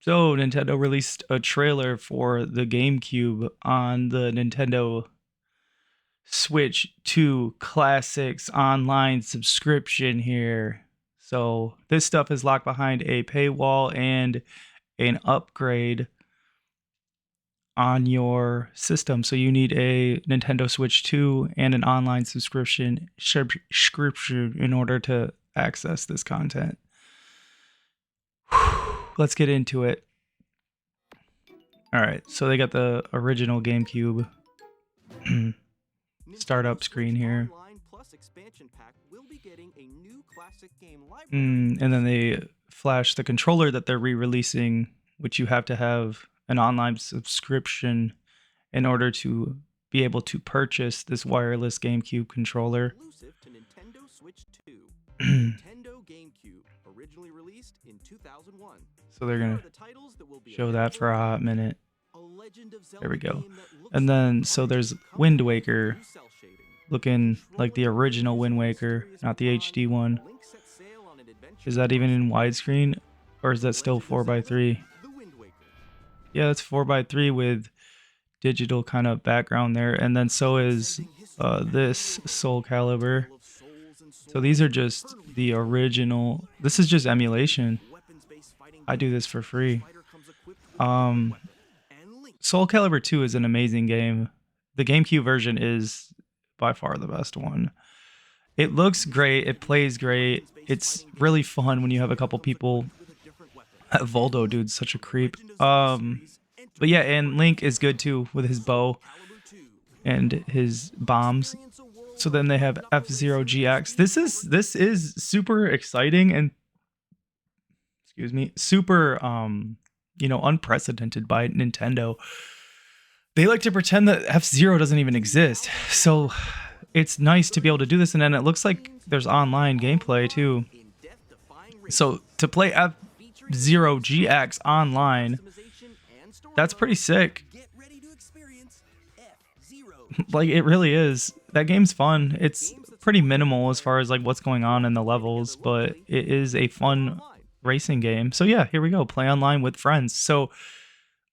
So Nintendo released a trailer for the GameCube on the Nintendo Switch 2 Classics online subscription here. So this stuff is locked behind a paywall and an upgrade on your system. So you need a Nintendo Switch 2 and an online subscription in order to access this content. Let's get into it. All right, so they got the original GameCube startup screen here. And then they flash the controller that they're re-releasing, which you have to have an online subscription in order to be able to purchase this wireless GameCube controller. Exclusive to Nintendo Switch 2. Nintendo GameCube, originally released in 2001. So they're gonna show that for a hot minute. There we go. And then so there's Wind Waker, looking like the original Wind Waker, not the HD one. Is that even in widescreen, or is that still 4:3? Yeah, it's 4:3 with digital kind of background there. And then so is this Soul Calibur. So these are just the original. This is just emulation. I do this for free. Soul Calibur 2 is an amazing game. The GameCube version is by far the best one. It looks great. It plays great. It's really fun when you have a couple people. That Voldo dude's such a creep. But yeah, and Link is good too with his bow and his bombs. So then they have F-Zero GX. This is super exciting and super unprecedented by Nintendo. They like to pretend that F-Zero doesn't even exist. So it's nice to be able to do this, and then it looks like there's online gameplay too. So to play F-Zero GX online, that's pretty sick. Like, it really is. That game's fun. It's pretty minimal as far as like what's going on in the levels, but it is a fun racing game. So yeah, here we go. Play online with friends. So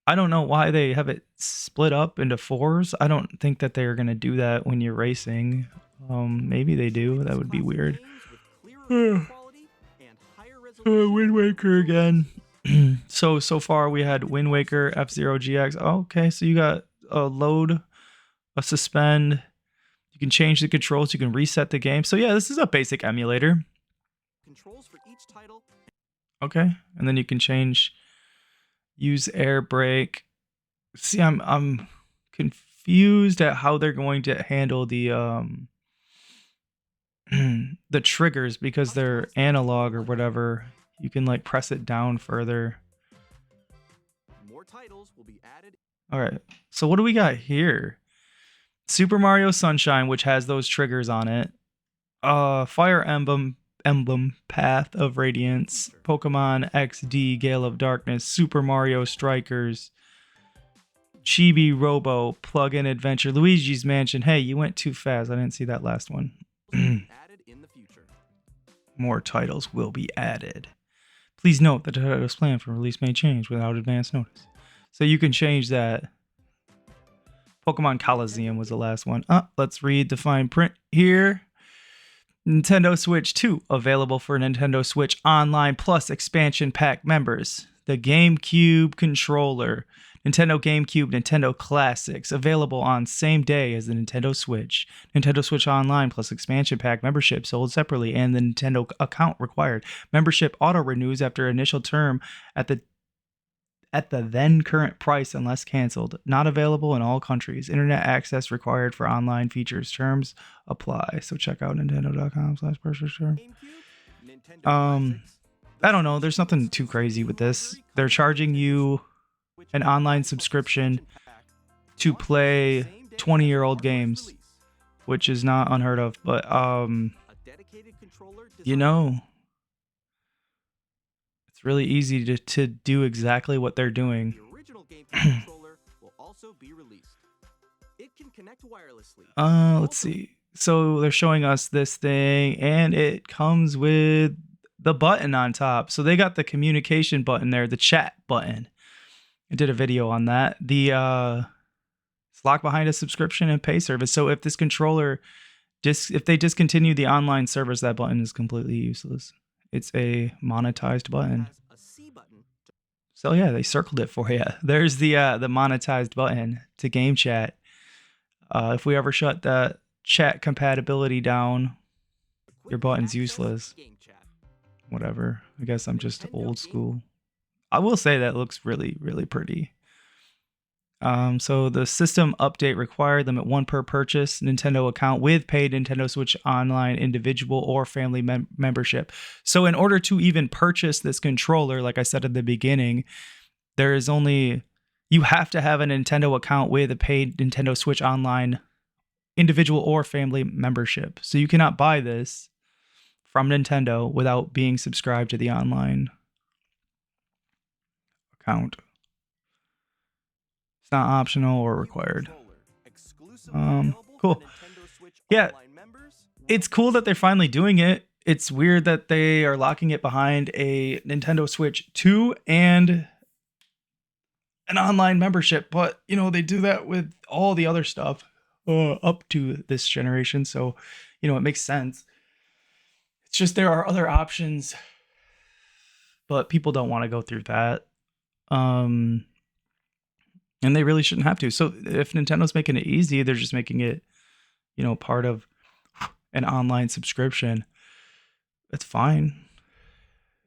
I don't know why they have it split up into 4s. I don't think that they're going to do that when you're racing. Maybe they do. That would be weird. Wind Waker again. So far we had Wind Waker, F-Zero GX. Oh, okay, so you got a load, a suspend. You can change the controls. You can reset the game. So yeah, this is a basic emulator. Controls for each title. Okay, and then you can use air brake. See, I'm confused at how they're going to handle the the triggers, because they're analog or whatever. You can like press it down further. More titles will be added. All right, so what do we got here? Super Mario Sunshine, which has those triggers on it. Fire Emblem Path of Radiance, Pokemon XD Gale of Darkness, Super Mario Strikers, Chibi Robo, Plug-in Adventure, Luigi's Mansion. Hey, you went too fast. I didn't see that last one. Added in the future. More titles will be added. Please note that the titles planned for release may change without advance notice. So you can change that. Pokemon Coliseum was the last one. Let's read the fine print here. Nintendo Switch 2, available for Nintendo Switch Online Plus expansion pack members. The GameCube controller. Nintendo GameCube, Nintendo Classics, available on same day as the Nintendo Switch. Nintendo Switch Online Plus expansion pack membership sold separately, and the Nintendo account required. Membership auto-renews after initial term at the then current price unless canceled. Not available in all countries. Internet access required for online features. Terms apply. So check out nintendo.com/purchase term. I don't know. There's nothing too crazy with this. They're charging you an online subscription to play 20-year-old games, which is not unheard of. But it's really easy to do exactly what they're doing. The original GameCube controller will also be released. It can connect wirelessly. Let's see. So they're showing us this thing, and it comes with the button on top. So they got the communication button there, the chat button. I did a video on that. It's locked behind a subscription and pay service. So if this controller if they discontinue the online service, that button is completely useless. It's a monetized button. Has a C button. So yeah, they circled it for you. There's the monetized button to game chat. If we ever shut that chat compatibility down, your button's useless. Game chat. Whatever. I guess I'm just Nintendo old Game- school. I will say that looks really, really pretty. So the system update required, limit 1 per purchase, Nintendo account with paid Nintendo Switch Online individual or family membership. So in order to even purchase this controller, like I said at the beginning, you have to have a Nintendo account with a paid Nintendo Switch Online individual or family membership. So you cannot buy this from Nintendo without being subscribed to the online account. It's not optional or required. Cool. Yeah, it's cool that they're finally doing it. It's weird that they are locking it behind a Nintendo Switch 2 and an online membership, but they do that with all the other stuff up to this generation, so it makes sense. It's just there are other options, but people don't want to go through that. And they really shouldn't have to. So if Nintendo's making it easy, they're just making it, part of an online subscription. It's fine.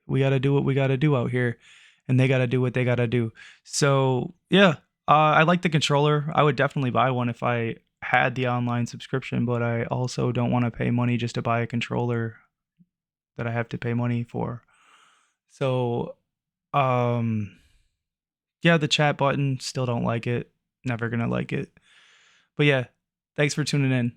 We got to do what we got to do out here, and they got to do what they got to do. So yeah, I like the controller. I would definitely buy one if I had the online subscription, but I also don't want to pay money just to buy a controller that I have to pay money for. So, yeah, the chat button, still don't like it. Never gonna like it. But yeah, thanks for tuning in.